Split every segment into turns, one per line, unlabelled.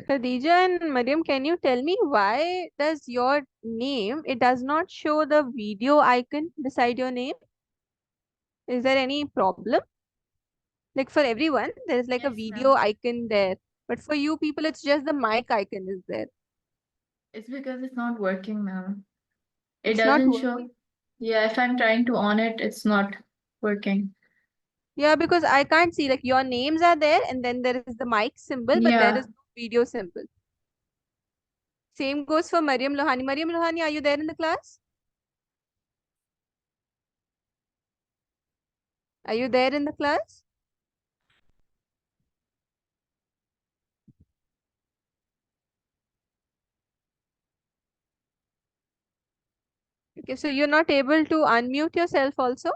Khadija and Mariam, can you tell me why does your name, it does not show the video icon beside your name? Is there any problem? Like for everyone, there is like a
Yes,
video
ma'am.
icon there. But for you people, it's just the mic icon is there.
It's because it's not working, ma'am. It
It's not
doesn't
working.
show. Yeah, if I'm trying to on it, it's not working.
Yeah, because I can't see like your names are there and then there is the mic symbol, but there is
Yeah,
no video symbol. Same goes for Mariam Lohani. Mariam Lohani, are you there in the class? Are you there in the class? Okay, so you're not able to unmute yourself also?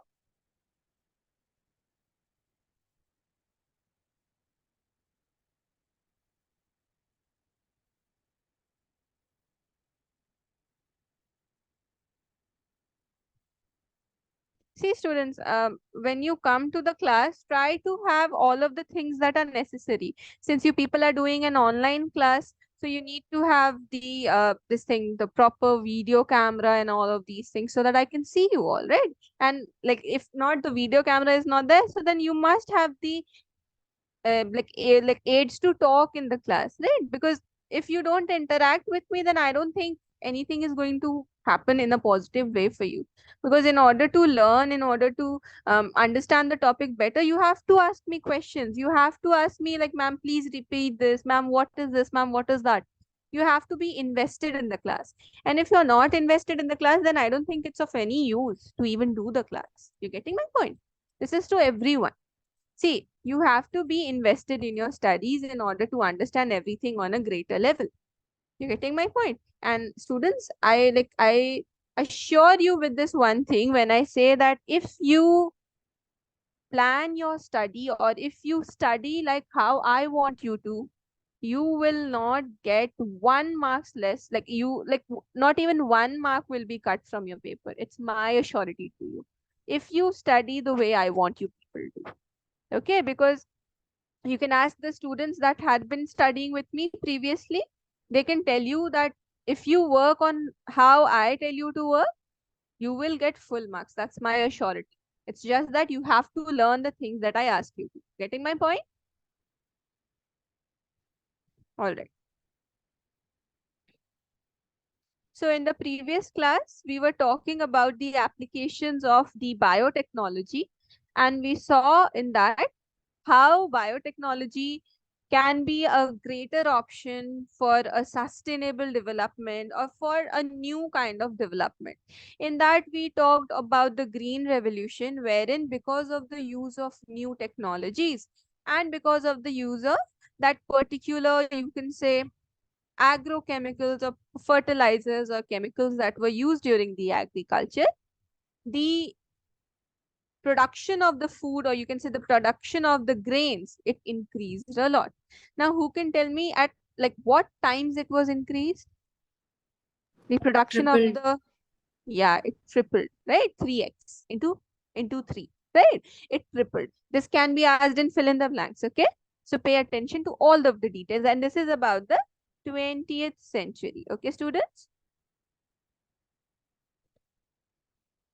See, students, when you come to the class, try to have all of the things that are necessary. Since you people are doing an online class, so you need to have the this thing, the proper video camera and all of these things, so that I can see you all, right? And like, if not, the video camera is not there, so then you must have the like aids to talk in the class, right? Because if you don't interact with me, then I don't think anything is going to happen in a positive way for you. Because in order to learn, in order to understand the topic better, you have to ask me questions. You have to ask me like, ma'am, please repeat this. Ma'am, what is this? Ma'am, what is that? You have to be invested in the class. And if you're not invested in the class, then I don't think it's of any use to even do the class. You're getting my point? This is to everyone. See, you have to be invested in your studies in order to understand everything on a greater level. You're getting my point? And students, I assure you with this one thing when I say that if you plan your study or if you study like how I want you to, you will not get 1 marks less. Like you not even 1 mark will be cut from your paper. It's my assurity to you. If you study the way I want you people to. Okay, because you can ask the students that had been studying with me previously. They can tell you that if you work on how I tell you to work, you will get full marks. That's my assurity. It's just that you have to learn the things that I ask you to. Getting my point? All right. So in the previous class, we were talking about the applications of the biotechnology, and we saw in that how biotechnology can be a greater option for a sustainable development or for a new kind of development. In that, we talked about the green revolution, wherein because of the use of new technologies and because of the use of that particular, you can say, agrochemicals or fertilizers or chemicals that were used during the agriculture, the production of the food, or you can say the production of the grains, it increased a lot. Now who can tell me at like what times it was increased? The production of
triple.
the, yeah, it tripled, right? 3x into 3, right? It tripled. This can be asked in fill in the blanks. Okay, so pay attention to all of the details, and this is about the 20th century. Okay, students.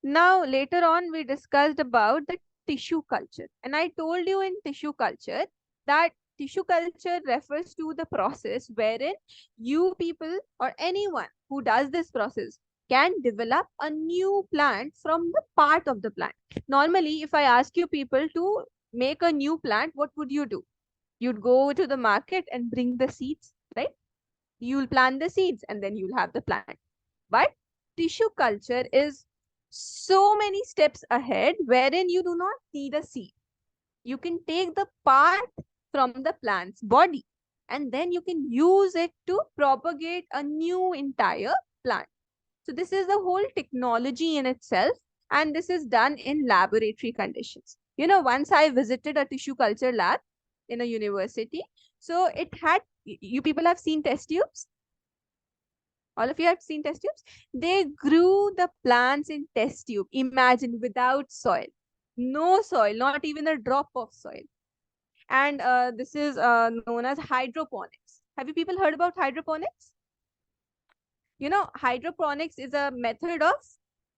Now, later on, we discussed about the tissue culture. And I told you in tissue culture that tissue culture refers to the process wherein you people or anyone who does this process can develop a new plant from the part of the plant. Normally, if I ask you people to make a new plant, what would you do? You'd go to the market and bring the seeds, right? You'll plant the seeds and then you'll have the plant. But tissue culture is so many steps ahead wherein you do not need a seed. You can take the part from the plant's body and then you can use it to propagate a new entire plant. So this is the whole technology in itself, and this is done in laboratory conditions. You know, once I visited a tissue culture lab in a university, so it had, you people have seen test tubes? All of you have seen test tubes? They grew the plants in test tube. Imagine, without soil. No soil, not even a drop of soil. And this is known as hydroponics. Have you people heard about hydroponics? You know, hydroponics is a method of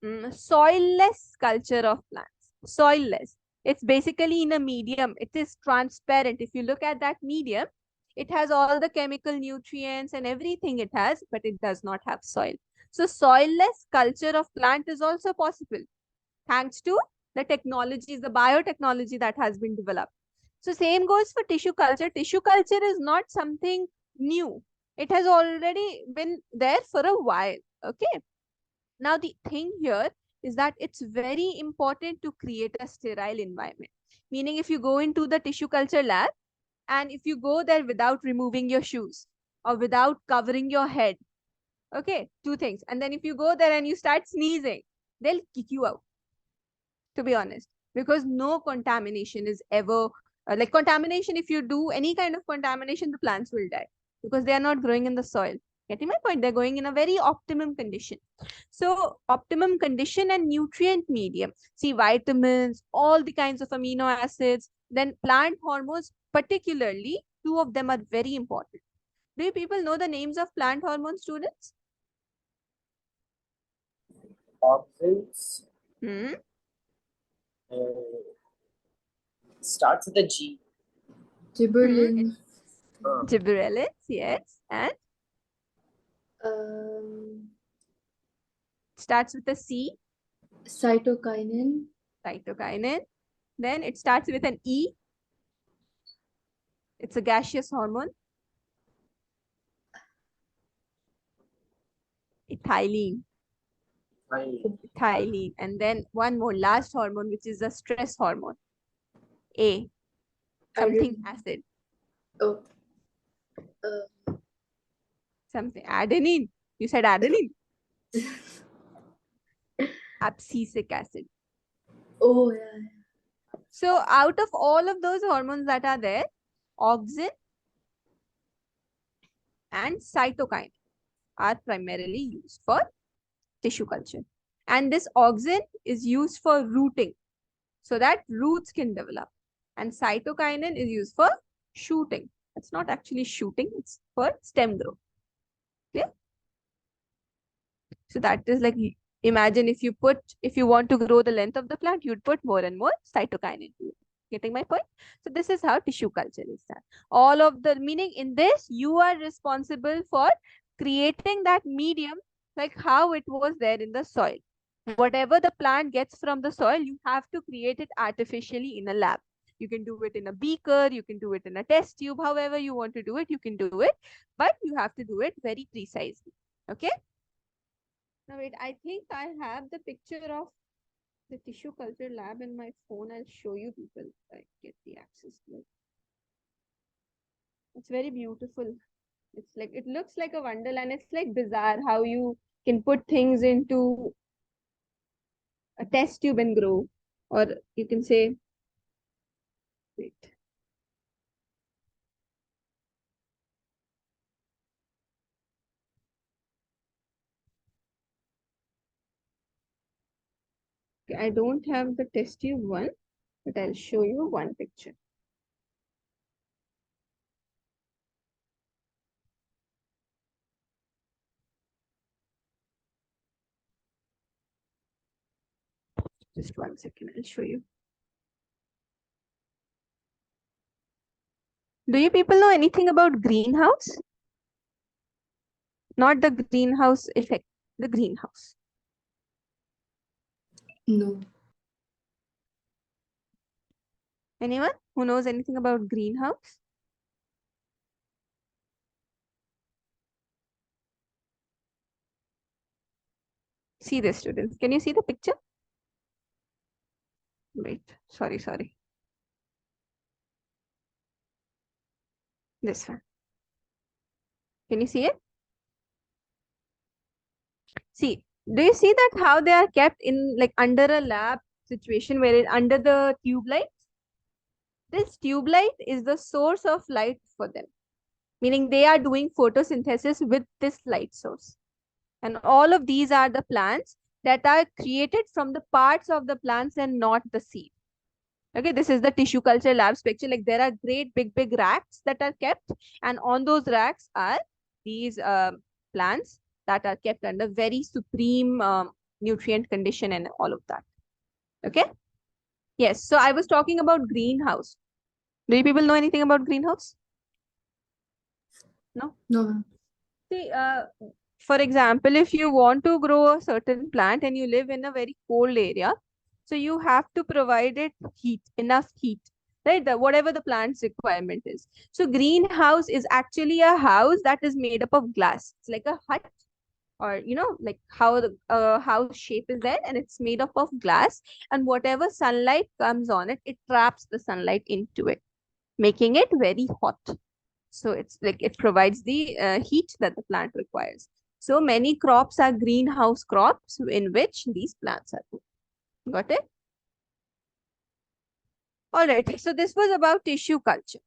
soilless culture of plants. Soilless. It's basically in a medium. It is transparent. If you look at that medium, it has all the chemical nutrients and everything it has, but it does not have soil. So soilless culture of plant is also possible thanks to the technologies, the biotechnology that has been developed. So same goes for tissue culture. Tissue culture is not something new. It has already been there for a while. Okay. Now the thing here is that it's very important to create a sterile environment. Meaning if you go into the tissue culture lab and if you go there without removing your shoes or without covering your head, okay, two things. And then if you go there and you start sneezing, they'll kick you out, to be honest, because no contamination is ever like contamination. If you do any kind of contamination, the plants will die because they are not growing in the soil. Getting my point? They're going in a very optimum condition. So optimum condition and nutrient medium. See, vitamins, all the kinds of amino acids, then plant hormones, particularly two of them are very important. Do you people know the names of plant hormone, students?
Auxins.
Hmm?
Starts with a G.
Gibberellins.
Gibberellins, yes. And starts with a C.
Cytokinin.
Cytokinin. Then it starts with an E. It's a gaseous hormone. Ethylene. Ethylene. And then one more last hormone, which is a stress hormone. A. Something acid.
Oh.
Something. Adenine. You said adenine. Abscisic acid.
Oh, yeah.
So out of all of those hormones that are there, auxin and cytokine are primarily used for tissue culture. And this auxin is used for rooting so that roots can develop. And cytokinin is used for shooting. It's not actually shooting, it's for stem growth. Clear? So that is like, imagine if you want to grow the length of the plant, you'd put more and more cytokinin to it. Getting my point? So this is how tissue culture is done. All of the meaning in this, you are responsible for creating that medium like how it was there in the soil. Whatever the plant gets from the soil, you have to create it artificially in a lab. You can do it in a beaker, you can do it in a test tube, however you want to do it, you can do it, but you have to do it very precisely. Okay? Now wait, I think I have the picture of the tissue culture lab in my phone. I'll show you people if I get the access to it. It's very beautiful. It's like, it looks like a wonderland. It's like bizarre how you can put things into a test tube and grow. Or you can say, wait. I don't have the test tube one, but I'll show you one picture. Just 1 second, I'll show you. Do you people know anything about greenhouse? Not the greenhouse effect, the greenhouse.
No.
Anyone who knows anything about greenhouse? See this, students. Can you see the picture? Wait, sorry. This one. Can you see it? See, do you see that how they are kept in like under a lab situation where it under the tube light? This tube light is the source of light for them. Meaning they are doing photosynthesis with this light source. And all of these are the plants that are created from the parts of the plants and not the seed. Okay, this is the tissue culture labs picture. Like there are great big racks that are kept, and on those racks are these plants that are kept under very supreme nutrient condition and all of that. Okay. Yes. So I was talking about greenhouse. Do you people know anything about greenhouse? No.
No.
See, for example, if you want to grow a certain plant and you live in a very cold area, so you have to provide it heat, enough heat, right? Whatever the plant's requirement is. So greenhouse is actually a house that is made up of glass. It's like a hut, or like how the house shape is there, and it's made up of glass. And whatever sunlight comes on it, it traps the sunlight into it, making it very hot. So it's like it provides the heat that the plant requires. So many crops are greenhouse crops in which these plants are grown. Got it? All right. So this was about tissue culture.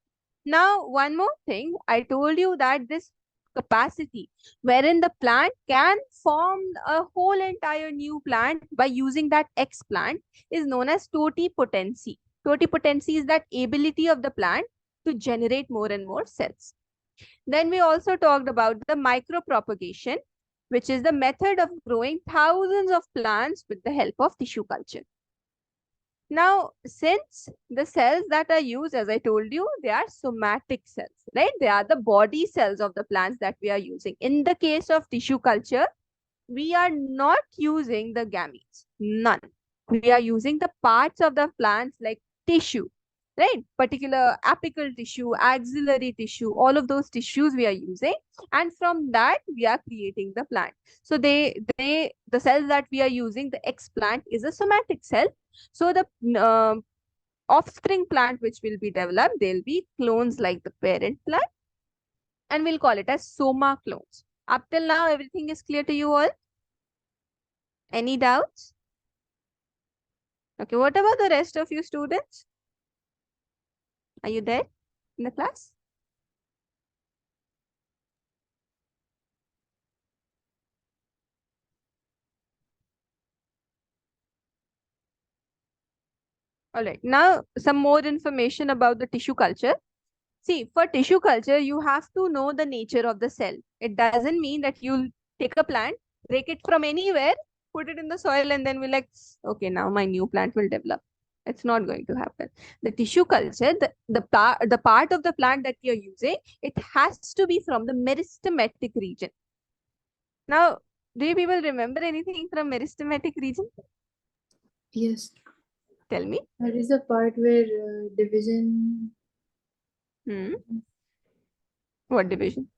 Now, one more thing. I told you that this capacity wherein the plant can form a whole entire new plant by using that X plant is known as totipotency. Totipotency is that ability of the plant to generate more and more cells. Then we also talked about the micropropagation, which is the method of growing thousands of plants with the help of tissue culture. Now, since the cells that are used, as I told you, they are somatic cells, right? They are the body cells of the plants that we are using. In the case of tissue culture, we are not using the gametes, none. We are using the parts of the plants like tissue, right? Particular apical tissue, axillary tissue, all of those tissues we are using. And from that, we are creating the plant. So the cells that we are using, the X plant is a somatic cell. So the offspring plant which will be developed, they'll be clones like the parent plant, and we'll call it as soma clones. Up till now, everything is clear to you all? Any doubts? Okay, what about the rest of you students? Are you there in the class? All right, now some more information about the tissue culture. See, for tissue culture, you have to know the nature of the cell. It doesn't mean that you'll take a plant, break it from anywhere, put it in the soil, and then we're like, okay, now my new plant will develop. It's not going to happen. The tissue culture, the part of the plant that you're using, it has to be from the meristematic region. Now, do you people remember anything from meristematic region?
Yes.
Tell me.
That is the part where division.
What division?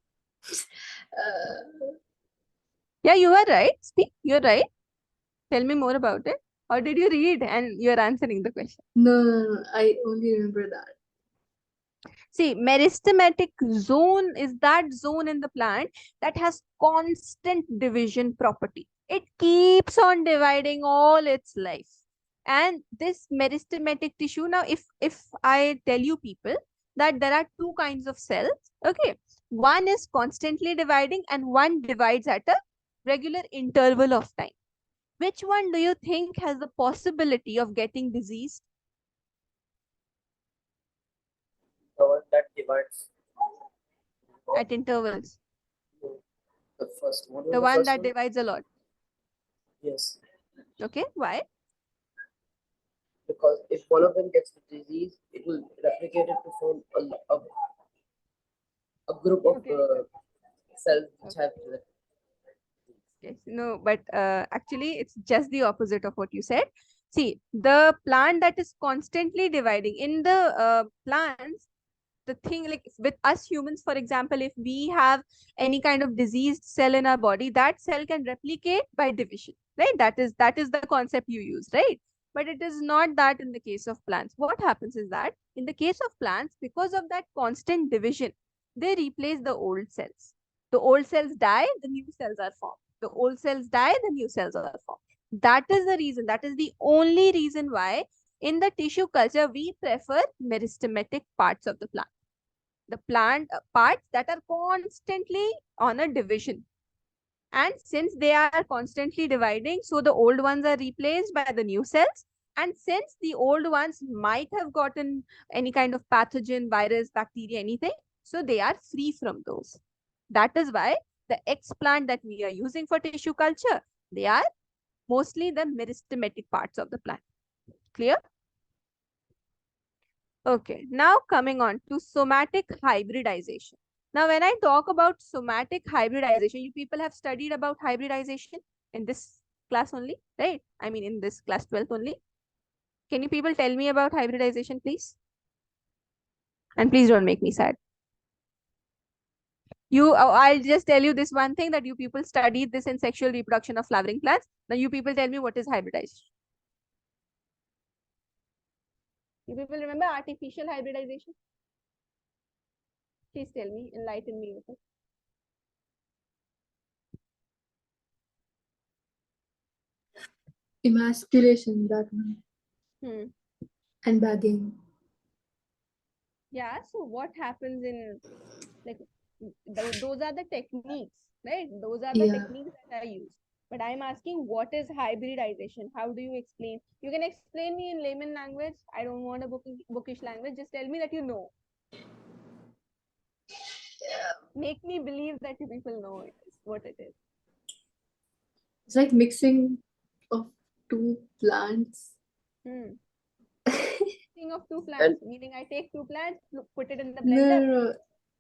Uh,
Yeah, you are right. Speak. You're right. Tell me more about it. Or did you read and you're answering the question?
no. I only remember that.
See, meristematic zone is that zone in the plant that has constant division property. It keeps on dividing all its life. And this meristematic tissue, now if I tell you people that there are two kinds of cells, okay, one is constantly dividing and one divides at a regular interval of time. Which one do you think has the possibility of getting diseased?
The one that divides.
At intervals.
The first one.
The one that divides a lot.
Yes.
Okay, why?
Because if one of them gets the disease, it will replicate it to form a group of cells which have the
Yes, no, but actually it's just the opposite of what you said. See, the plant that is constantly dividing in the plants, the thing like with us humans, for example, if we have any kind of diseased cell in our body, that cell can replicate by division, right? That is the concept you use, right? But it is not that in the case of plants. What happens is that in the case of plants, because of that constant division, they replace the old cells. The old cells die, the new cells are formed. The old cells die, the new cells are formed. That is the reason, that is the only reason why in the tissue culture we prefer meristematic parts of the plant. The plant parts that are constantly on a division. And since they are constantly dividing, so the old ones are replaced by the new cells. And since the old ones might have gotten any kind of pathogen, virus, bacteria, anything, so they are free from those. That is why the explant that we are using for tissue culture, they are mostly the meristematic parts of the plant. Clear? Okay, now coming on to somatic hybridization. Now, when I talk about somatic hybridization, you people have studied about hybridization in this class only, right? I mean, in this class 12th only. Can you people tell me about hybridization, please? And please don't make me sad. I'll just tell you this one thing, that you people studied this in sexual reproduction of flowering plants. Now you people tell me what is hybridization. You people remember artificial hybridization? Please tell me, enlighten me with it.
Emasculation, that one. And bagging.
Yeah, so what happens in, like, those are the techniques, right? Those are the techniques that are used. But I'm asking, what is hybridization? How do you explain? You can explain me in layman language. I don't want a bookish language. Just tell me that you know. Make me believe that you people know it is what it is.
It's like mixing of two plants.
Mixing of two plants, meaning I take two plants, put it in the blender.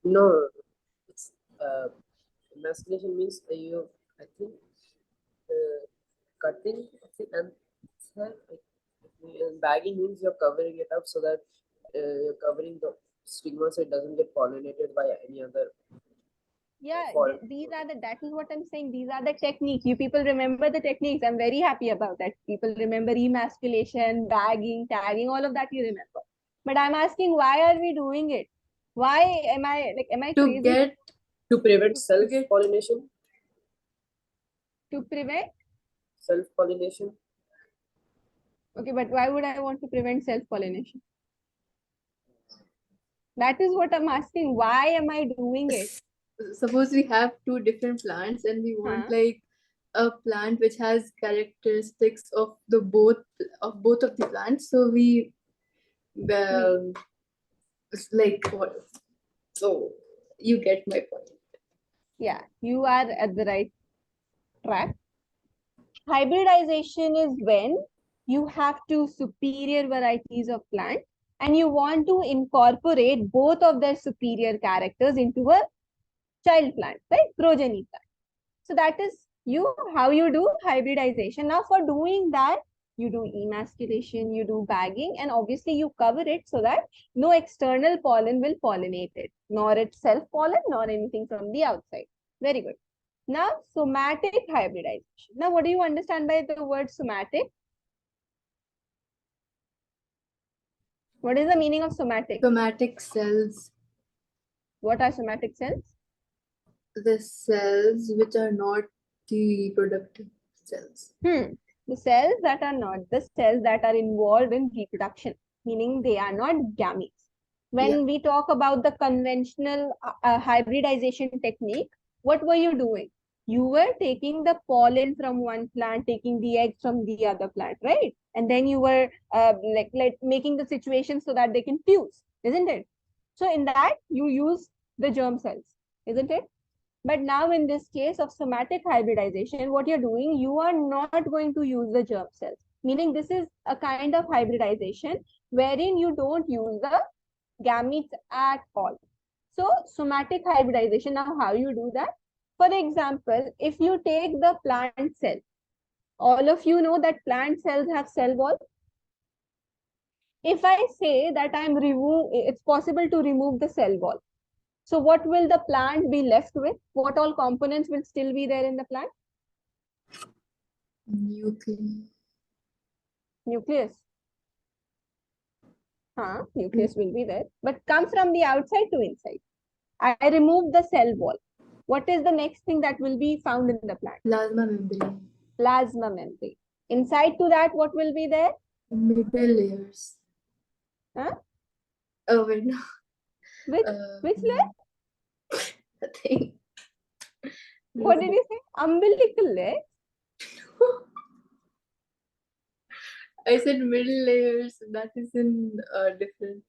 No. It's emasculation means I think cutting and bagging means you're covering it up so that you're covering the stigma so it doesn't get pollinated by any other.
Yeah, that is what I'm saying. These are the techniques. You people remember the techniques. I'm very happy about that. People remember emasculation, bagging, tagging, all of that you remember. But I'm asking, why are we doing it? Why am I crazy?
To prevent self-pollination.
To prevent?
Self-pollination.
Okay, but why would I want to prevent self-pollination? That is what I'm asking. Why am I doing it?
Suppose we have two different plants and we want like a plant which has characteristics of both of the plants. So we like what? So you get my point.
Yeah, you are at the right track. Hybridization is when you have two superior varieties of plant and you want to incorporate both of their superior characters into a child plant, right? Progeny plant. So that is how you do hybridization. Now for doing that, you do emasculation, you do bagging, and obviously you cover it so that no external pollen will pollinate it, nor its self-pollen, nor anything from the outside. Very good. Now, somatic hybridization. Now, what do you understand by the word somatic? What is the meaning of somatic?
Somatic cells.
What are somatic cells?
The cells which are not the reproductive cells.
The cells that are not the cells that are involved in reproduction, meaning they are not gametes. When we talk about the conventional hybridization technique, what were you doing? You were taking the pollen from one plant, taking the eggs from the other plant, right? And then you were like making the situation so that they can fuse, isn't it? So in that, you use the germ cells, isn't it? But now in this case of somatic hybridization, what you're doing, you are not going to use the germ cells. Meaning this is a kind of hybridization wherein you don't use the gametes at all. So somatic hybridization, now how you do that? For example, if you take the plant cell, all of you know that plant cells have cell wall. If I say that it's possible to remove the cell wall. So what will the plant be left with? What all components will still be there in the plant? Nucleus. Nucleus will be there, but come from the outside to inside. I remove the cell wall. What is the next thing that will be found in the plant?
Plasma membrane.
Plasma membrane. Inside to that, what will be there?
Middle layers. Oh wait, no.
Which layer?
Nothing.
What did you say? Umbilical layer?
I said middle layers. That is in different.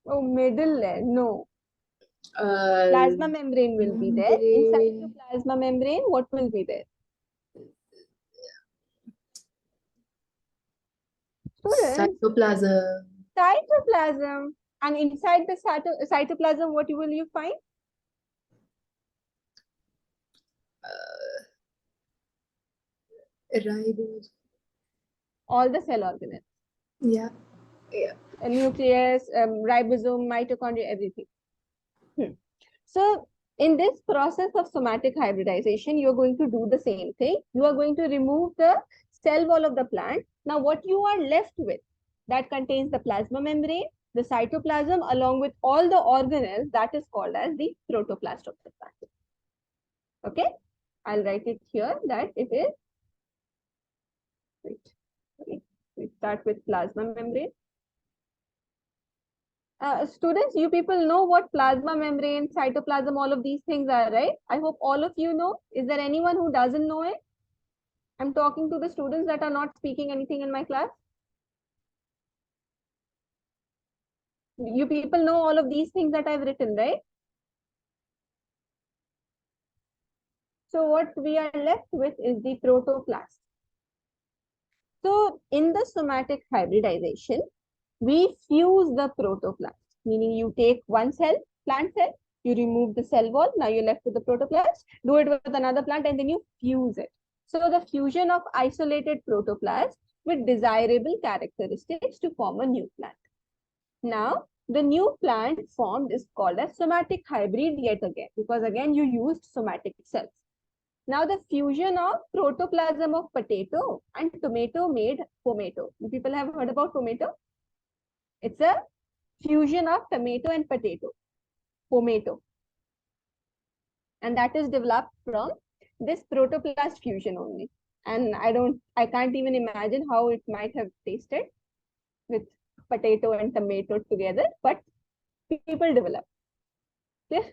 Oh, middle layer. No.
Uh,
Plasma membrane will be there. Inside the
membrane.
plasma membrane, what will be there? Students,
Cytoplasm.
cytoplasm. And inside the cytoplasm, what will you find?
Ribose.
All the cell organelles.
Yeah. Yeah.
A nucleus, ribosome, mitochondria, everything. So in this process of somatic hybridization, you're going to do the same thing. You are going to remove the cell wall of the plant. Now what you are left with, that contains the plasma membrane, the cytoplasm, along with all the organelles, that is called as the protoplast of the plant. Okay, I'll write it here that it is, wait, we start with plasma membrane. Students, you people know what plasma membrane, cytoplasm, all of these things are, right? I hope all of you know. Is there anyone who doesn't know it? I'm talking to the students that are not speaking anything in my class. You people know all of these things that I've written, right? So what we are left with is the protoplast. So in the somatic hybridization, we fuse the protoplast, meaning you take one cell, plant cell, you remove the cell wall, now you're left with the protoplast, do it with another plant, and then you fuse it. So the fusion of isolated protoplast with desirable characteristics to form a new plant. Now, the new plant formed is called a somatic hybrid yet again, because again you used somatic cells. Now the fusion of protoplasm of potato and tomato made tomato. You people have heard about tomato? It's a fusion of tomato and potato, tomato. And that is developed from this protoplast fusion only. And I can't even imagine how it might have tasted with potato and tomato together, but people develop. Clear?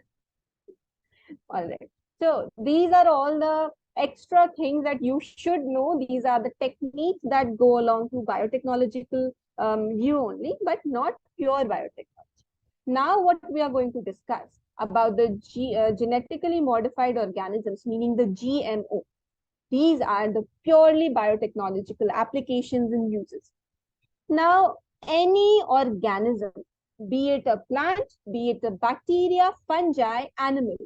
All right. So these are all the extra things that you should know. These are the techniques that go along to biotechnological view only, but not pure biotechnology. Now what we are going to discuss about the genetically modified organisms, meaning the GMO. These are the purely biotechnological applications and uses. Now, any organism, be it a plant, be it a bacteria, fungi, animal,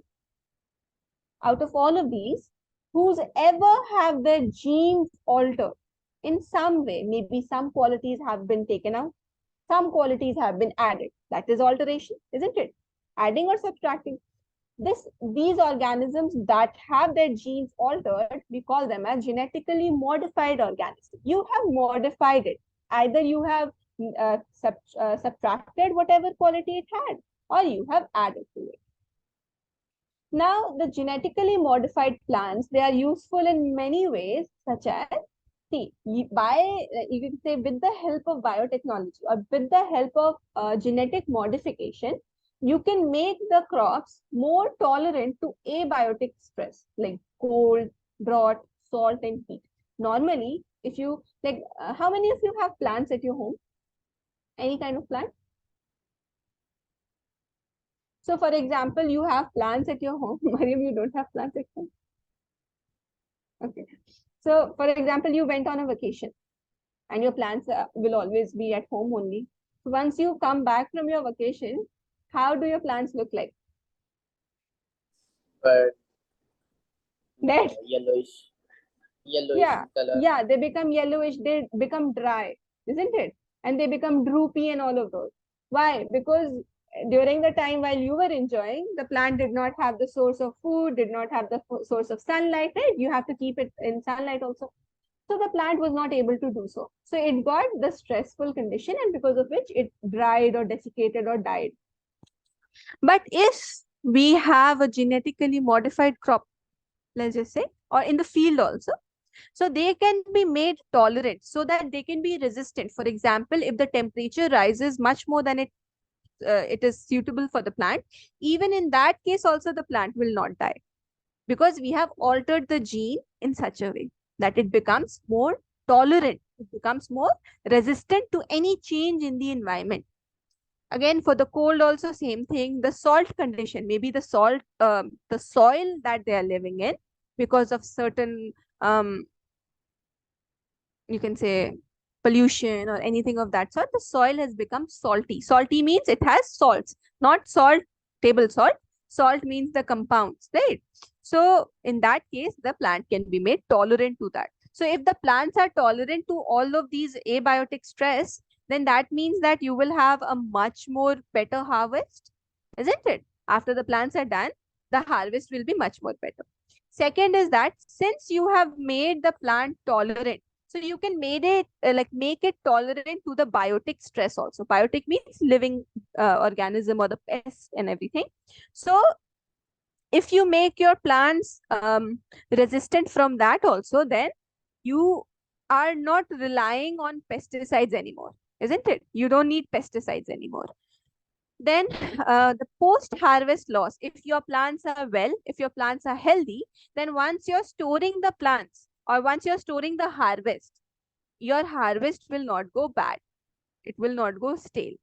out of all of these, who's ever have their genes altered in some way, maybe some qualities have been taken out, some qualities have been added. That is alteration, isn't it? Adding or subtracting. These organisms that have their genes altered, we call them as genetically modified organisms. You have modified it. Either you have subtracted whatever quality it had, or you have added to it. Now, the genetically modified plants, they are useful in many ways, such as, see, you can say with the help of biotechnology or with the help of genetic modification, you can make the crops more tolerant to abiotic stress like cold, drought, salt, and heat. Normally, if you, like, how many of you have plants at your home? Any kind of plant? So, for example, you have plants at your home. Mariam, you don't have plants at home. Okay. So, for example, you went on a vacation and your plants will always be at home only. So, once you come back from your vacation, how do your plants look like?
But
Dead.
yellowish
Yeah.
in color.
Yeah, they become yellowish, they become dry, isn't it? And they become droopy and all of those. Why? Because during the time while you were enjoying, the plant did not have the source of food, did not have the source of sunlight, right? You have to keep it in sunlight also. So the plant was not able to do so. So it got the stressful condition, and because of which it dried or desiccated or died. But if we have a genetically modified crop, let's just say, or in the field also, so they can be made tolerant so that they can be resistant. For example, if the temperature rises much more than it is suitable for the plant, even in that case also the plant will not die, because we have altered the gene in such a way that it becomes more tolerant It becomes more resistant to any change in the environment. Again, for the cold also same thing. The salt condition, maybe the soil that they are living in, because of certain um, you can say pollution or anything of that sort, the soil has become salty. Salty means it has salts, not salt, table salt. Salt means the compounds, right? So in that case, the plant can be made tolerant to that. So if the plants are tolerant to all of these abiotic stress, then that means that you will have a much more better harvest, isn't it? After the plants are done, the harvest will be much more better. Second is that since you have made the plant tolerant, so you can make it tolerant to the biotic stress also. Biotic means living organism or the pest and everything. So if you make your plants resistant from that also, then you are not relying on pesticides anymore, isn't it? You don't need pesticides anymore. Then the post harvest loss, if your plants are well, if your plants are healthy, then once you're storing the plants or once you're storing the harvest, your harvest will not go bad. It will not go stale.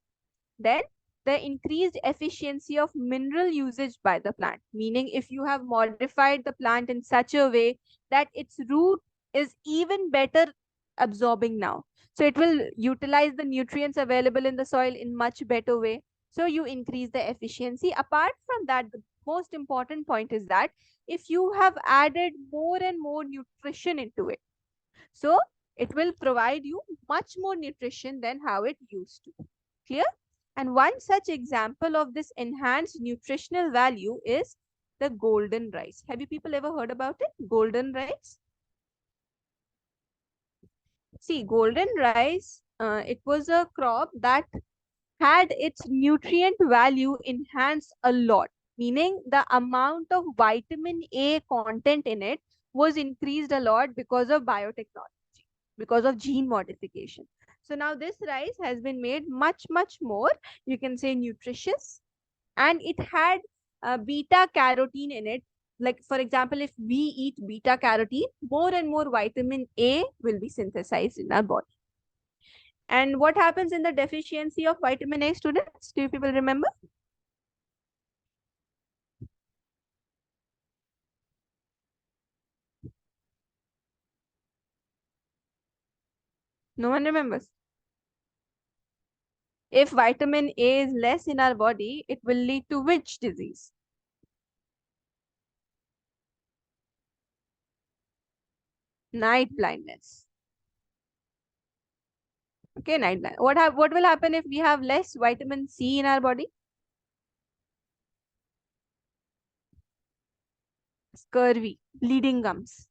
Then the increased efficiency of mineral usage by the plant, meaning if you have modified the plant in such a way that its root is even better absorbing now. So it will utilize the nutrients available in the soil in much better way. So you increase the efficiency. Apart from that, the most important point is that if you have added more and more nutrition into it, so it will provide you much more nutrition than how it used to. Clear? And one such example of this enhanced nutritional value is the golden rice. Have you people ever heard about it? Golden rice? See, golden rice, it was a crop that had its nutrient value enhanced a lot, meaning the amount of vitamin A content in it was increased a lot because of biotechnology, because of gene modification. So now this rice has been made much, much more, you can say, nutritious, and it had beta carotene in it. Like, for example, if we eat beta carotene, more and more vitamin A will be synthesized in our body. And what happens in the deficiency of vitamin A, students? Do you people remember? No one remembers. If vitamin A is less in our body, it will lead to which disease? Night blindness. Okay, night blind. What will happen if we have less vitamin C in our body? Scurvy, bleeding gums,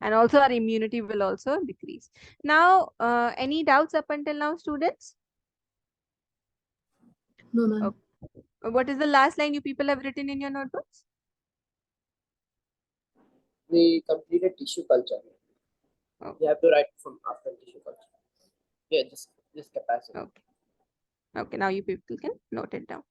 and also our immunity will also decrease. Now, any doubts up until now, students?
No, ma'am.
Okay. What is the last line you people have written in your notebooks?
We completed tissue culture.
Oh,
You have to write from after tissue culture. Yeah, just capacity.
okay. Okay, now you people can note it down.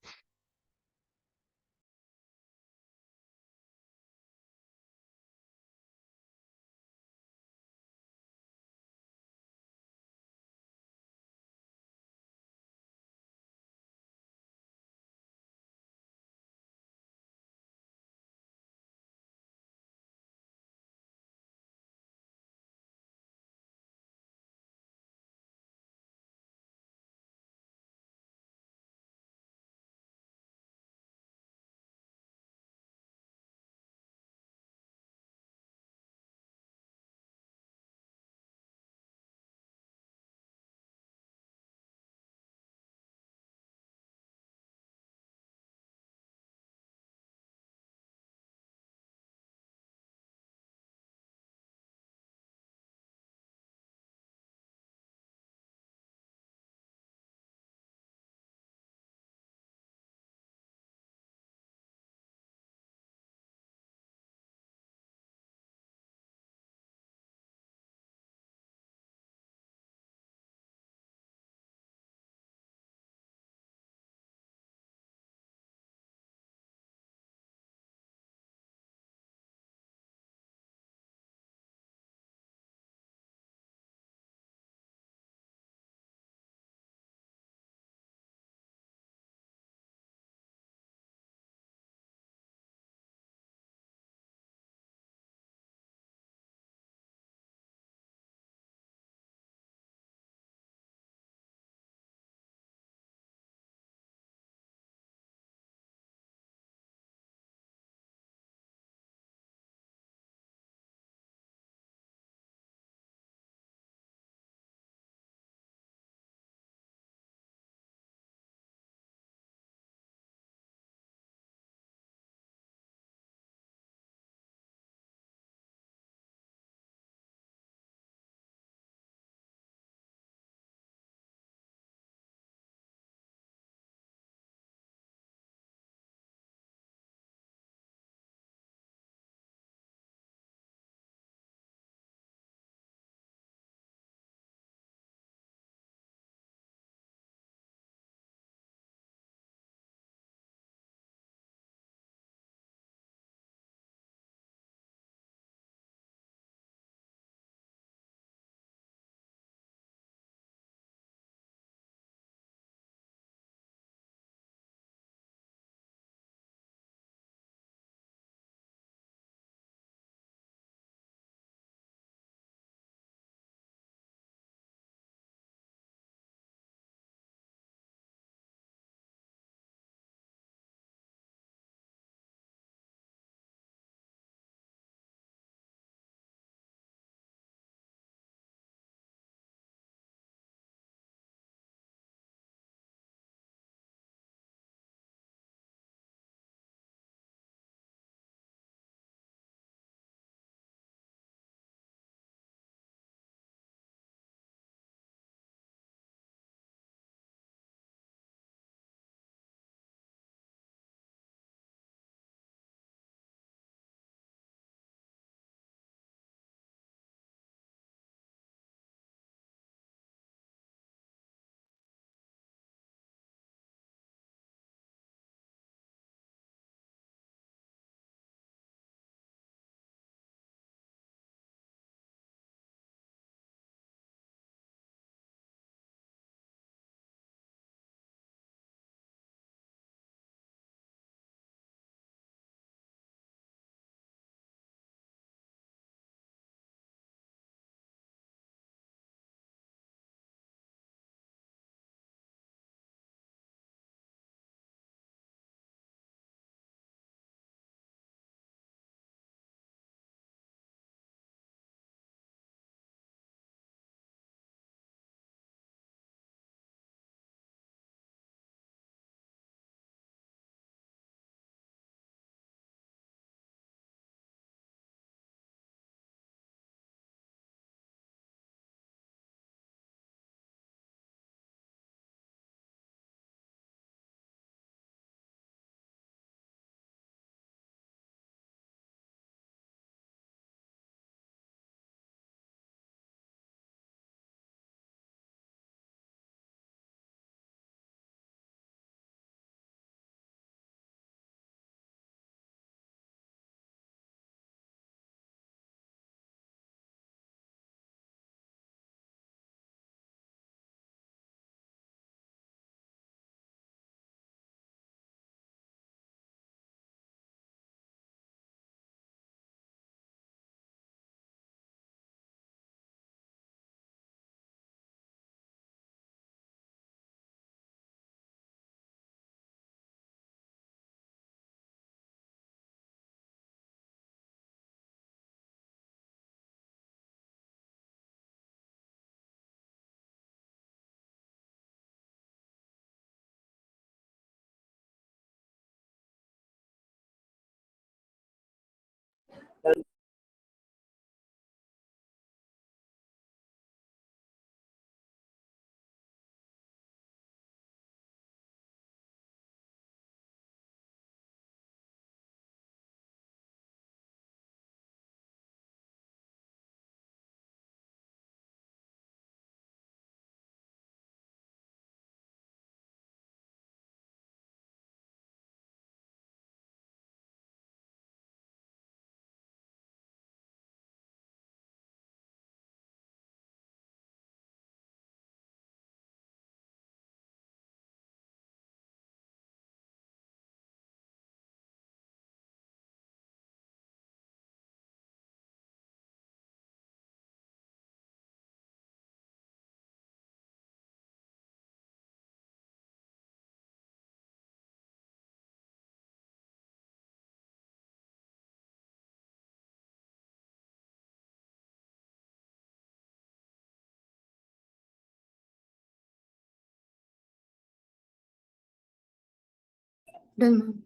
Done, ma'am.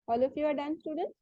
All of you are done, students?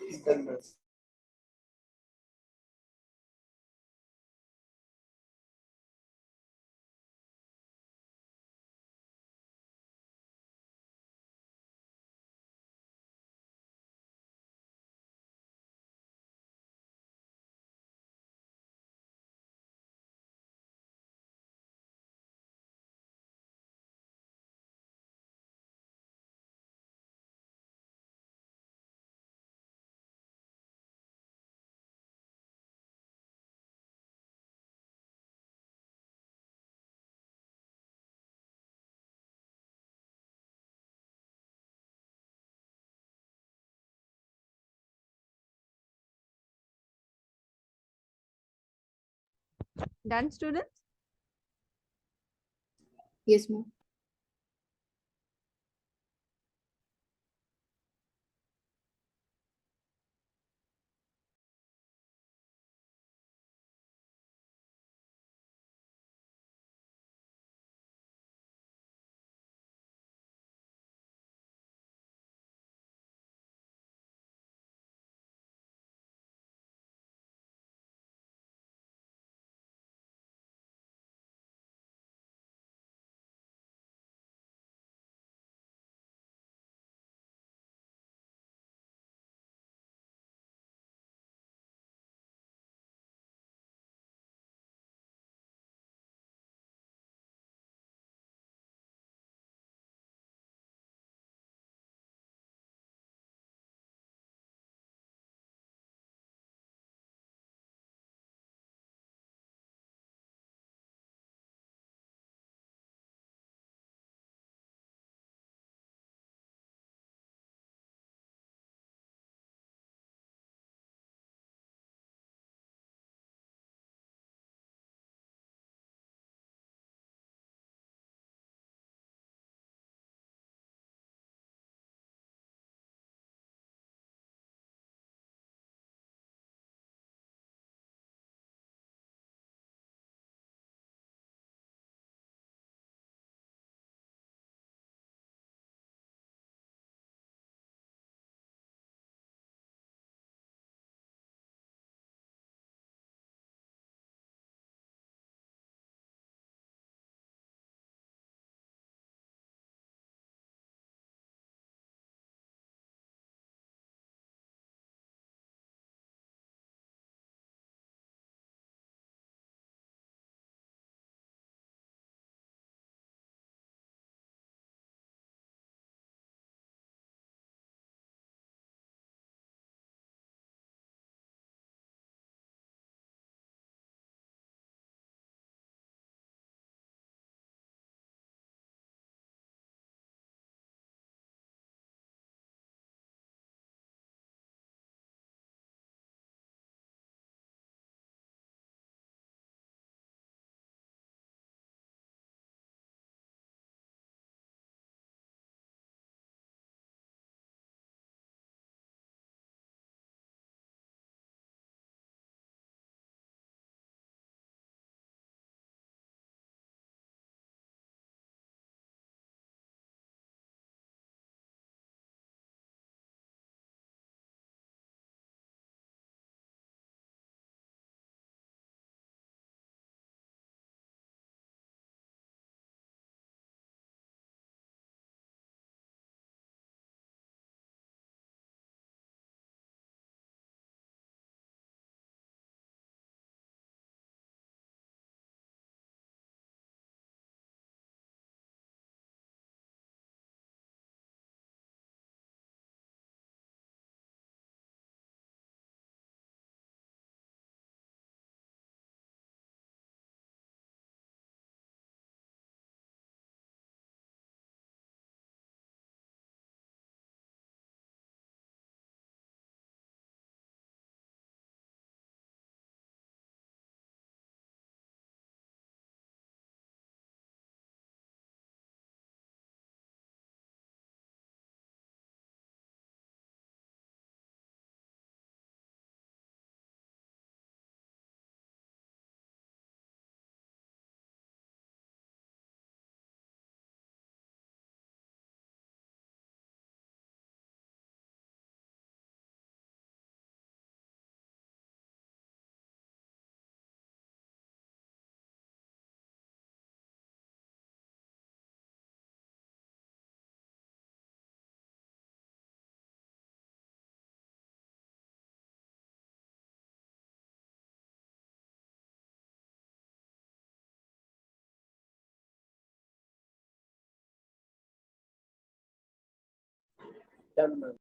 Internals.
Done, students?
Yes, ma'am.
Done, ma'am.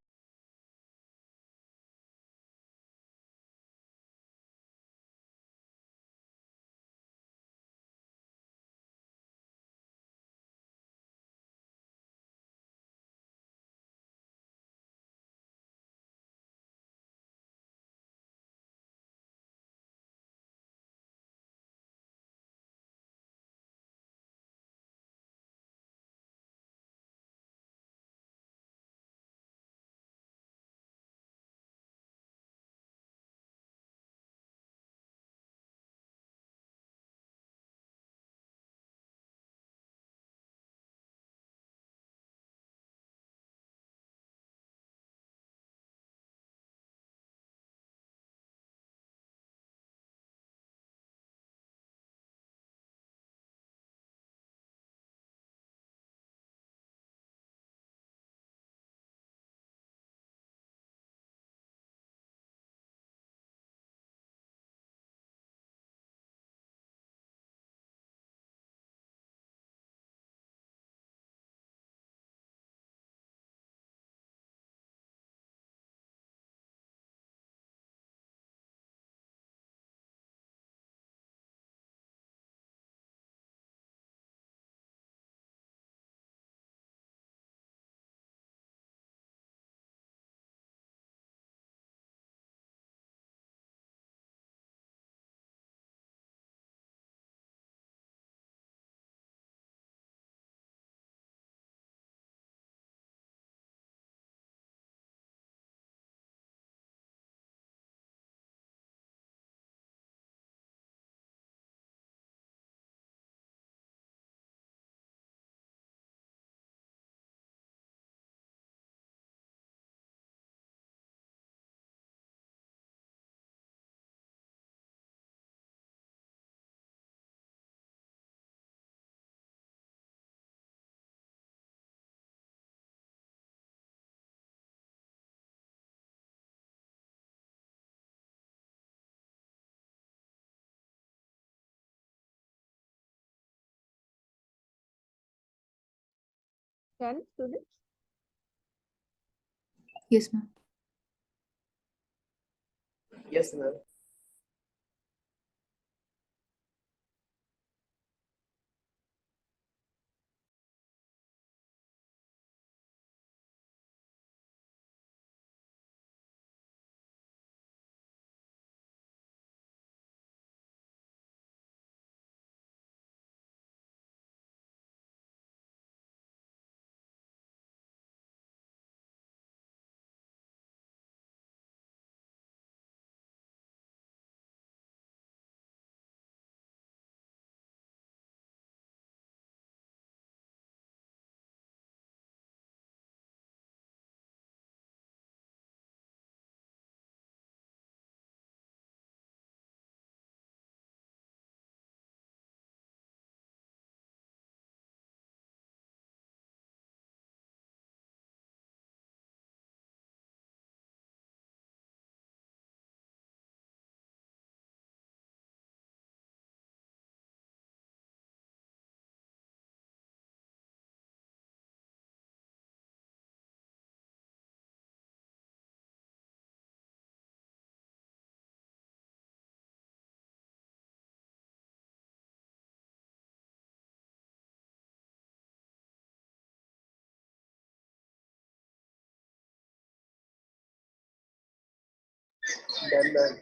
Can students?
Yes, ma'am.
Yes, ma'am. Done, ma'am.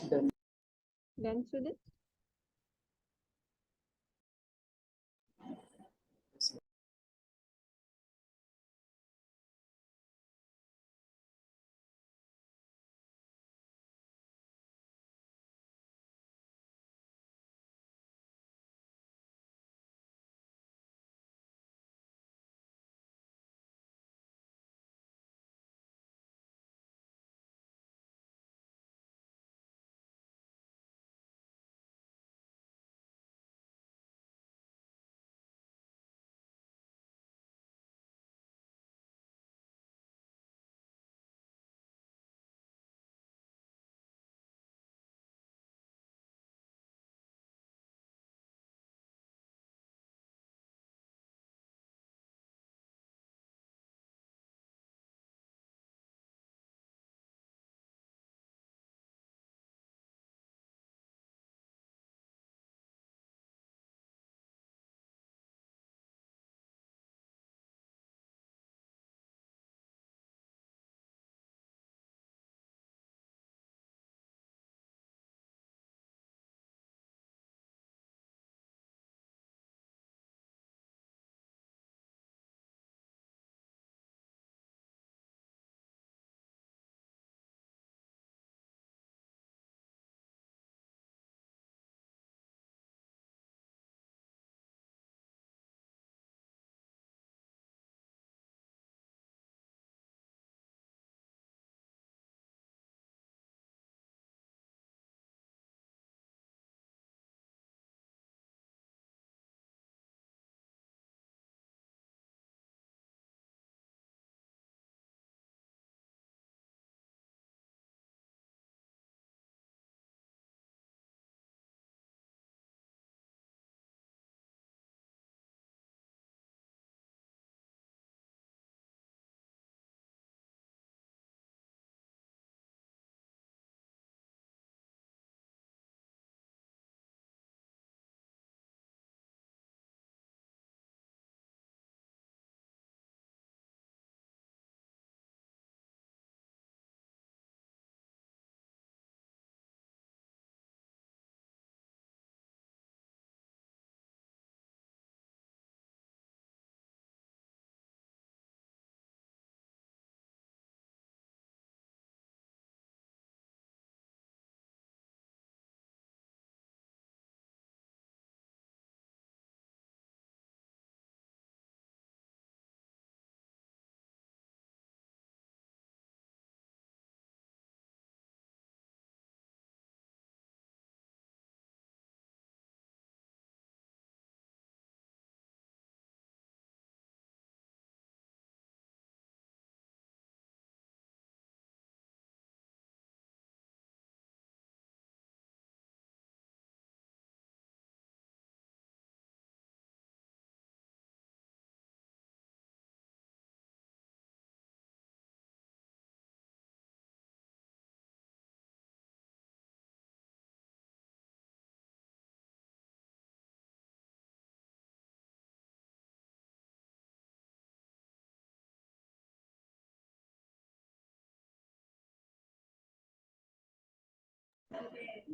Done.
Done, students?
Yes, ma'am.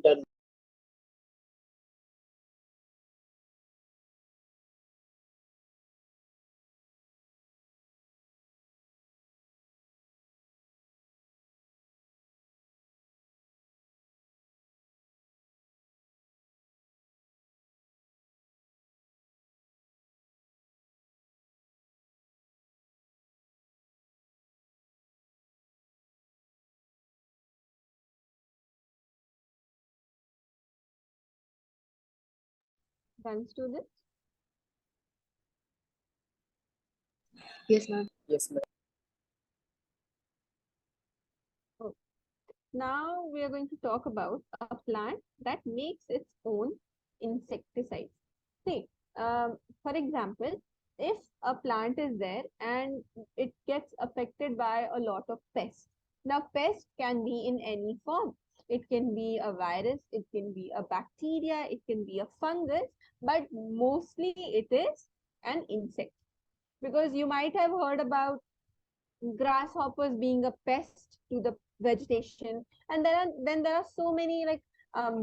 Done.
Done, students?
Yes, ma'am.
Yes, ma'am.
Oh. Now we are going to talk about a plant that makes its own insecticides. See, for example, if a plant is there and it gets affected by a lot of pests. Now, pest can be in any form. It can be a virus, it can be a bacteria, it can be a fungus, but mostly it is an insect. Because you might have heard about grasshoppers being a pest to the vegetation, and there are so many like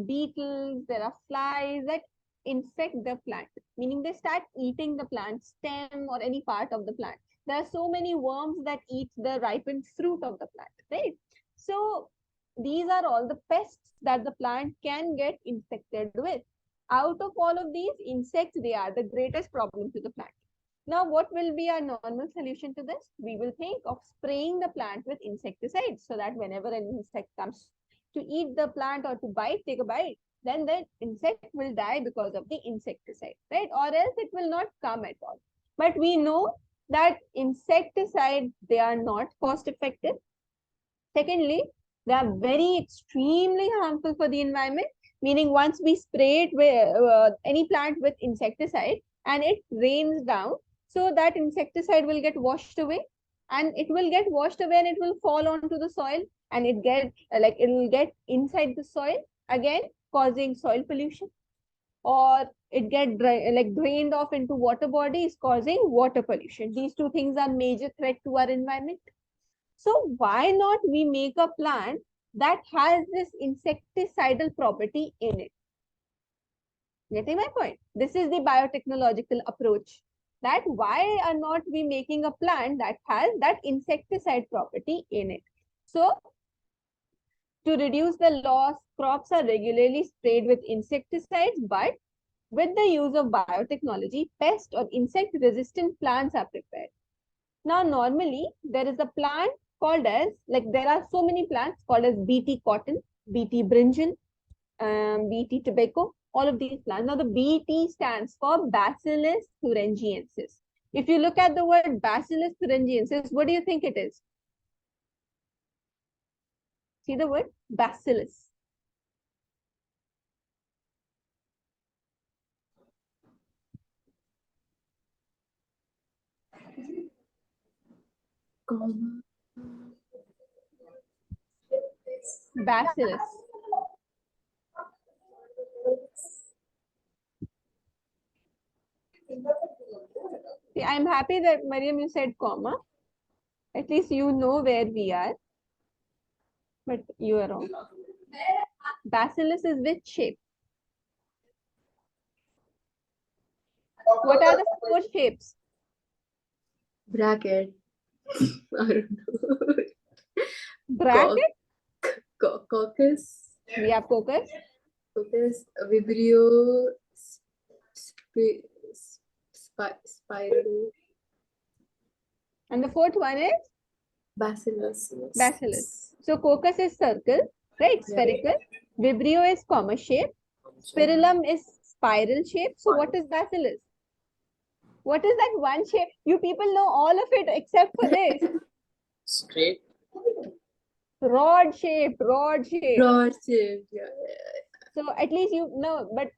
beetles, there are flies that infect the plant, meaning they start eating the plant stem or any part of the plant. There are so many worms that eat the ripened fruit of the plant, right? So these are all the pests that the plant can get infected with. Out of all of these insects, they are the greatest problem to the plant. Now, what will be our normal solution to this? We will think of spraying the plant with insecticides so that whenever an insect comes to eat the plant or to bite, take a bite, then the insect will die because of the insecticide, right? Or else it will not come at all. But we know that insecticides, they are not cost effective. Secondly, they are very extremely harmful for the environment, meaning once we spray it with any plant with insecticide and it rains down, so that insecticide will get washed away, and it will get washed away and it will fall onto the soil, and it will get inside the soil again, causing soil pollution, or it get drained off into water bodies, causing water pollution. These two things are major threat to our environment. So why not we make a plant that has this insecticidal property in it? Getting my point? This is the biotechnological approach. That why are not we making a plant that has that insecticide property in it? So to reduce the loss, crops are regularly sprayed with insecticides, but with the use of biotechnology, pest or insect resistant plants are prepared. Now, normally there is a plant called as, like there are so many plants called as BT cotton, BT brinjal, BT tobacco, all of these plants. Now, the BT stands for Bacillus thuringiensis. If you look at the word Bacillus thuringiensis, what do you think it is? See the word Bacillus. Bacillus. See, I'm happy that Mariam, you said comma. At least you know where we are. But you are wrong. Bacillus is which shape? What are the four shapes?
Bracket. I don't know.
Bracket?
Caucus.
We have focus.
Caucus. Vibrio. Spiral.
And the fourth one is
Bacillus.
Bacillus. So cocos is circle, right? Spherical. Vibrio is comma shape. Spirillum is spiral shape. So what is Bacillus? What is that one shape? You people know all of it except for this.
Straight.
Rod shape, rod shape.
Broad shape. Yeah.
So at least you know, but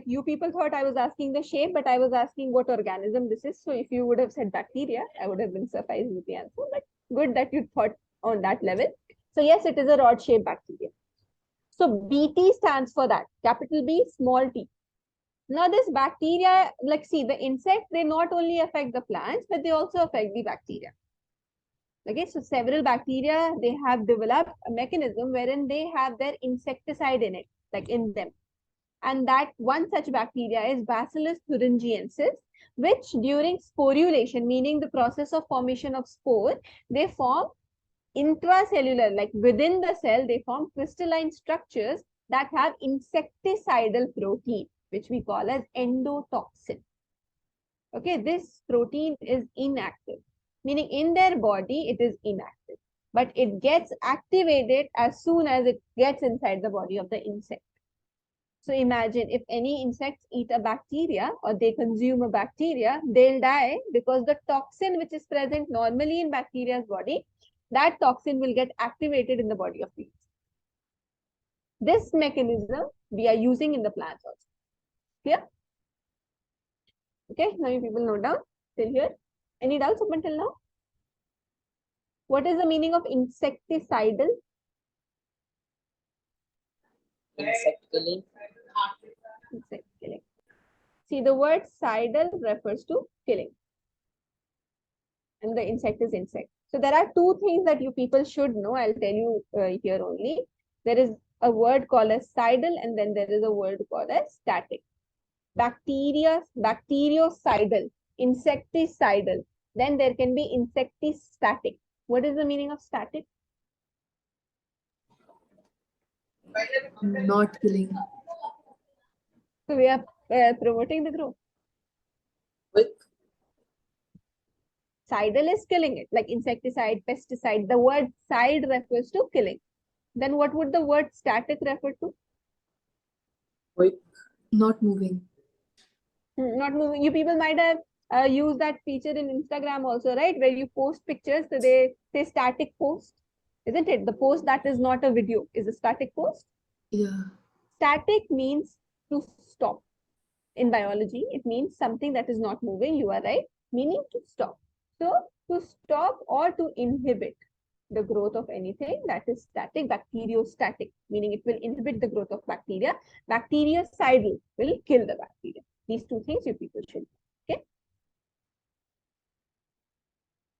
you people thought I was asking the shape, but I was asking what organism this is. So if you would have said bacteria, I would have been sufficed with the answer. But good that you thought on that level. So yes, it is a rod shaped bacteria. So BT stands for that, capital B, small t. Now this bacteria, like see the insects, they not only affect the plants, but they also affect the bacteria. Okay, so several bacteria, they have developed a mechanism wherein they have their insecticide in it, like in them. And that one such bacteria is Bacillus thuringiensis, which during sporulation, meaning the process of formation of spore, they form intracellular, like within the cell, they form crystalline structures that have insecticidal protein, which we call as endotoxin. Okay, this protein is inactive, meaning in their body it is inactive, but it gets activated as soon as it gets inside the body of the insect. So imagine if any insects eat a bacteria or they consume a bacteria, they'll die because the toxin which is present normally in bacteria's body, that toxin will get activated in the body of bees. This mechanism we are using in the plants also. Clear? Okay, now you people note down till here. Any doubts up until now? What is the meaning of insecticidal?
Insect killing.
Insect killing. See, the word cidal refers to killing. And the insect is insect. So there are two things that you people should know. I'll tell you here only. There is a word called as sidal, and then there is a word called as static. Bacteriocidal, insecticidal. Then there can be insectistatic. What is the meaning of static?
Not killing.
So we are promoting the group.
Quick.
Cidal is killing it, like insecticide, pesticide. The word side refers to killing. Then what would the word static refer to?
Quick.
Not moving.
Not moving. You people might have used that feature in Instagram also, right? Where you post pictures, so they say static post, isn't it? The post that is not a video is a static post.
Yeah.
Static means to stop. In biology, it means something that is not moving. You are right, meaning to stop. So to stop or to inhibit the growth of anything, that is static. Bacteriostatic, meaning it will inhibit the growth of bacteria. Bactericidal will kill the bacteria. These two things you people should know. Okay.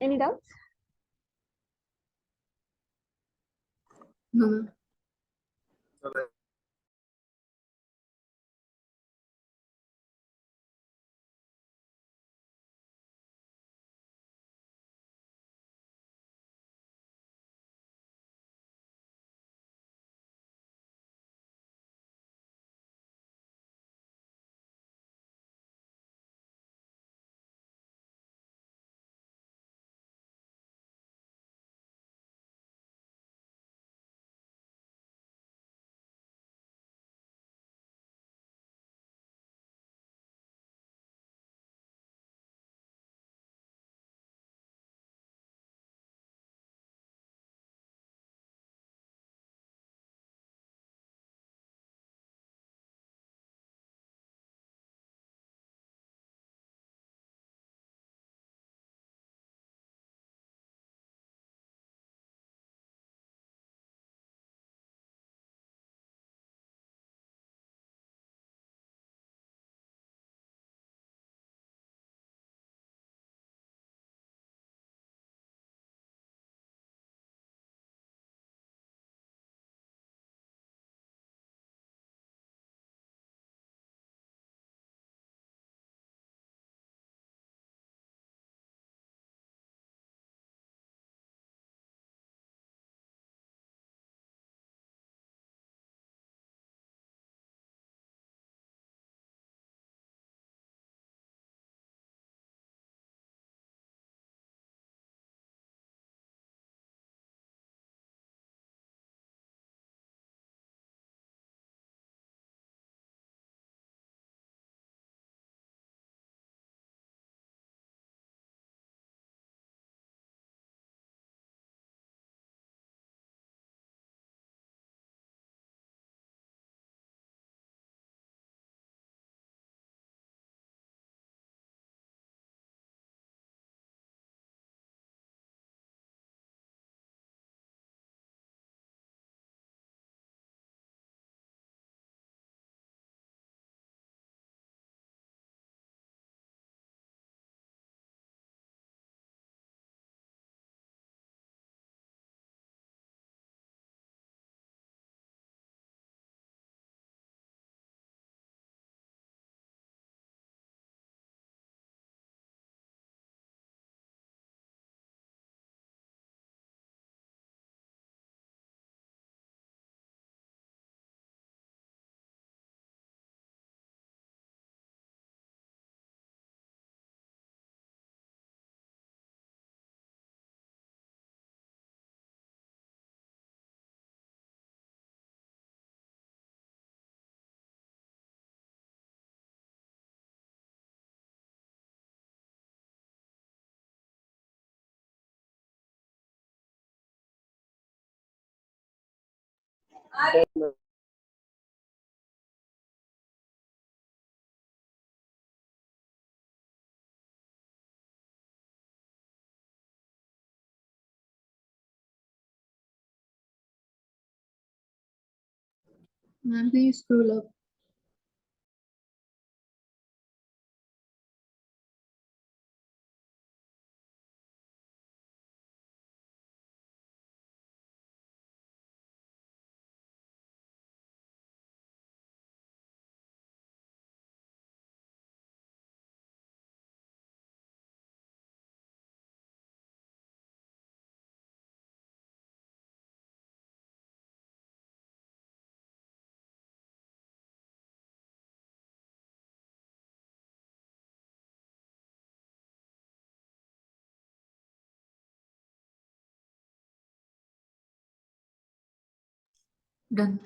Any doubts?
No.
Okay. Then,
Ma'am, please scroll up.
Done.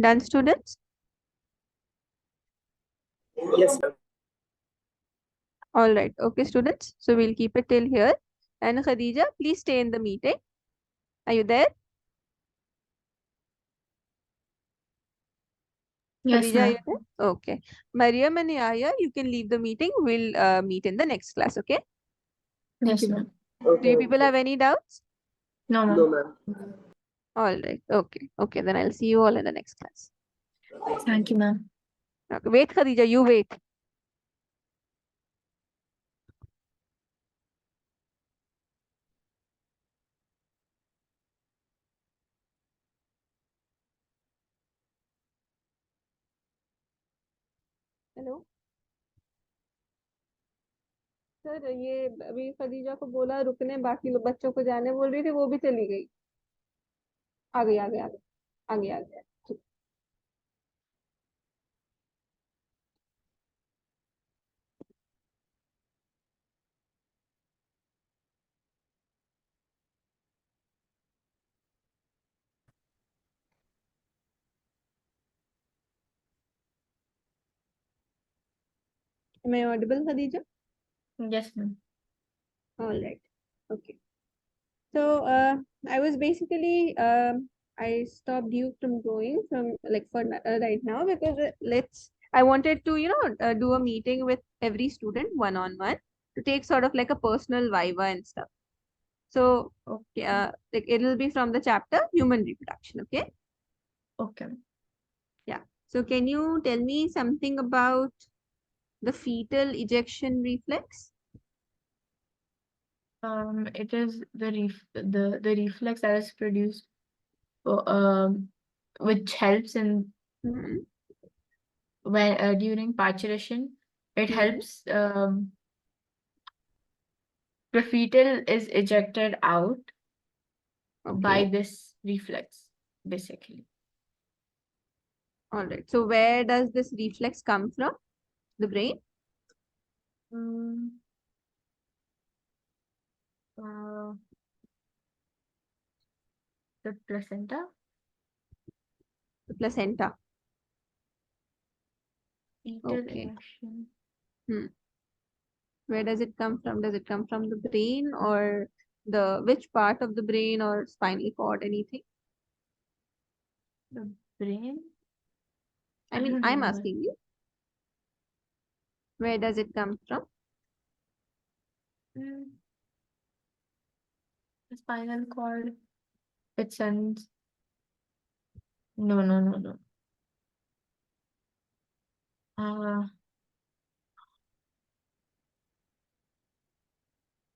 Done, students?
Yes, ma'am.
All right. Okay, students. So we'll keep it till here. And Khadija, please stay in the meeting. Are you there?
Yes,
Khadija, are you
ma'am.
there? Okay. Mariam and Yahya, you can leave the meeting. We'll meet in the next class. Okay.
Yes,
you,
ma'am.
Do
Okay,
you people have any doubts?
No,
no,
ma'am.
ma'am.
All right. Okay. Okay. Then I'll see you all in the next class.
Thank you, ma'am.
Okay. Wait, Khadija. You wait. Hello sir ये अभी खदीजा को बोला रुकने बाकी लोग बच्चों को जाने बोल रही थी वो भी चली गई आ गई आ गई आ गई आ गई आ गई Am I audible, Khadija?
Yes, ma'am.
All right. Okay. So I was basically I stopped you from going from like for right now because I wanted to do a meeting with every student one on one to take sort of like a personal viva and stuff. So
Okay.
like it'll be from the chapter human reproduction. Okay.
Okay.
Yeah. So can you tell me something about the fetal ejection reflex?
It is the reflex that is produced, which helps in
Mhm.
when during parturition. It
Mhm.
helps the fetal is ejected out by
Okay.
this reflex, basically.
All right. So where does this reflex come from? The brain?
Mm, uh, the placenta,
The placenta.
fetal
Okay.
ejection.
Hmm. Where does it come from? Does it come from the brain or the which part of the brain or spinal cord, anything?
The brain?
I
I
mean,
don't
I'm
remember.
asking you, where does it come from?
Mm, the spinal cord. It sends. No, no, no, no. Uh,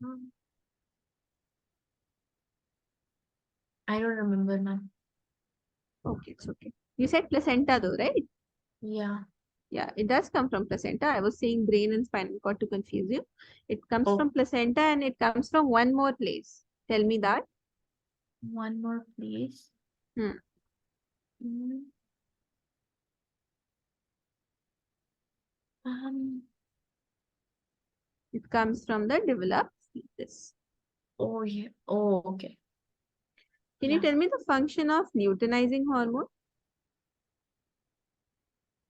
mm, I don't remember now.
Okay, it's okay. You said placenta though, right?
Yeah.
Yeah, it does come from placenta. I was saying brain and spinal cord to confuse you. It comes
Oh,
from placenta and it comes from one more place. Tell me that.
one more place.
Hmm.
Mm, um.
It comes from the developed fetus.
Oh yeah. Oh, okay.
Can you
Yeah.
tell me the function of luteinizing hormone?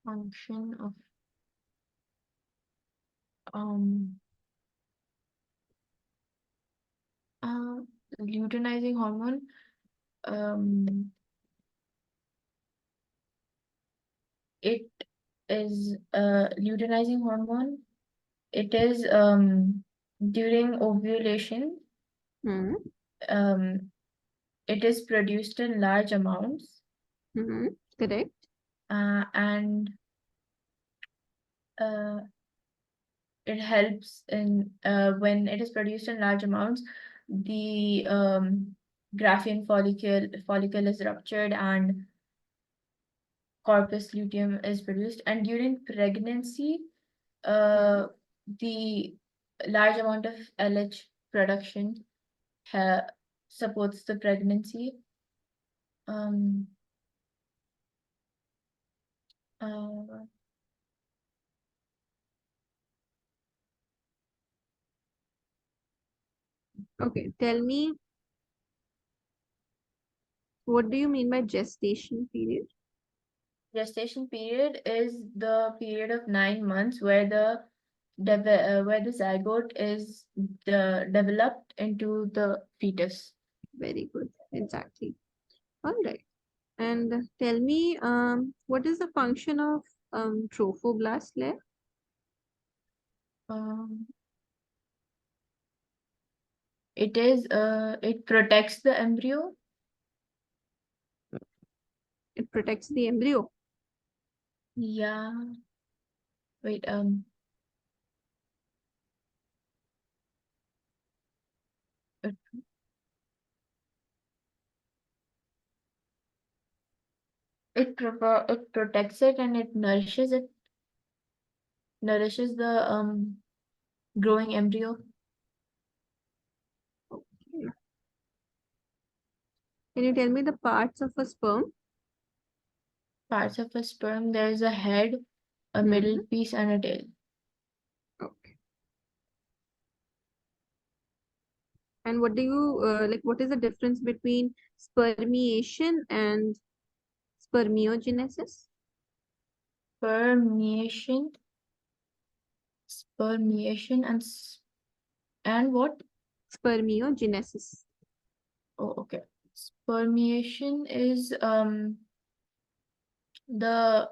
Function of um uh luteinizing hormone. Um, it is luteinizing hormone. It is during ovulation.
Hmm.
Um, it is produced in large amounts,
Hmm. Correct.
and uh, it helps in when it is produced in large amounts, the graphene follicle is ruptured and corpus luteum is produced. And during pregnancy, uh, the large amount of LH production ha supports the pregnancy. Um, uh,
Okay, tell me, what do you mean by gestation period?
Gestation period is the period of 9 months where where the zygote is developed into the fetus.
Very good, exactly. All right. And tell me, what is the function of trophoblast layer?
Um, it protects the embryo.
It protects the embryo.
Yeah. Wait, it, it protects it and it, nourishes the growing embryo.
Okay. Can you tell me the parts of a sperm?
Parts of a sperm, there is a head, a middle
Hmm.
piece, and a tail.
Okay. And what do you like? What is the difference between spermiation and spermiogenesis?
Spermiation. Spermiation and what?
Spermiogenesis.
Oh, okay. Spermiation is the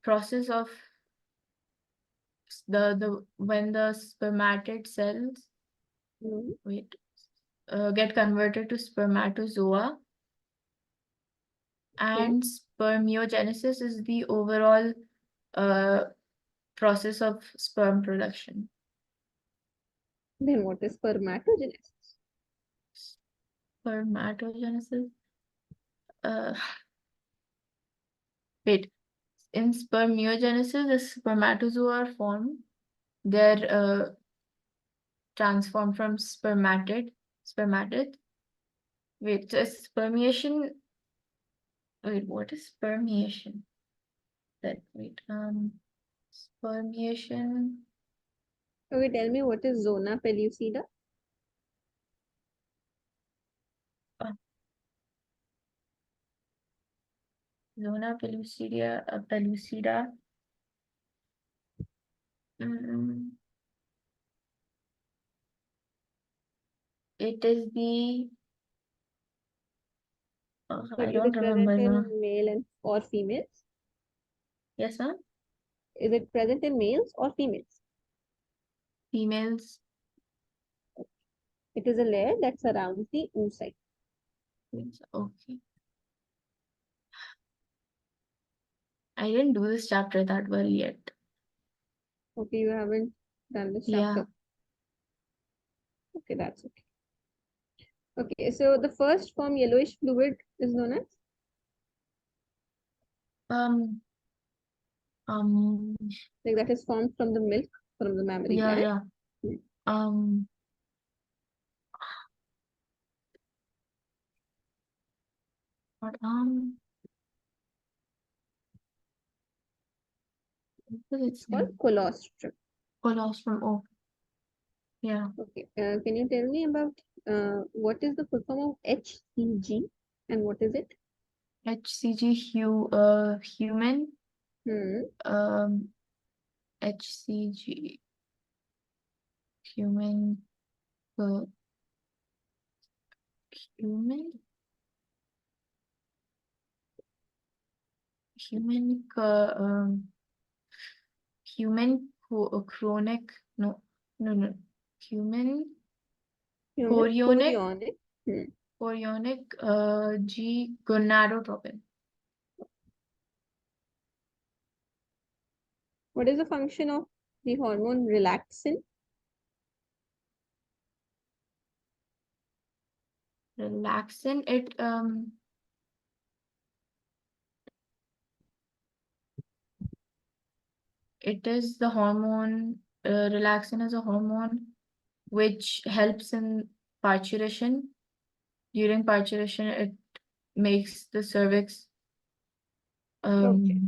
process of the when the spermatid cells get converted to spermatozoa, and spermiogenesis is the overall process of sperm production.
Then what is spermatogenesis?
Spermatogenesis. Wait. In spermiogenesis, the spermatozoa are formed. They're transformed from spermatid. Wait, so spermiation. Wait, what is spermiation? Spermiation.
Okay, tell me what is zona pellucida?
Zona pellucida. It is the I
Is
don't
it
remember
present
now.
in male or females?
Yes, ma'am.
Is it present in males or females?
Females.
It is a layer that surrounds the oocyte.
Okay. I didn't do this chapter that well yet.
Okay, you haven't done this
Yeah.
chapter. Okay, that's okay. Okay, so the first form yellowish fluid is known as? Like that is formed from the milk from the mammary gland.
Yeah. What
It's called colostrum.
Colostrum. Oh, yeah.
Okay, can you tell me about what is the full form of HCG and what is it?
HCG human. HCG human chronic human chorionic G gonadotropin.
What is the function of the hormone relaxin?
Relaxin, it is the hormone. Relaxin is a hormone which helps in parturition. During parturition, it makes the cervix
Okay.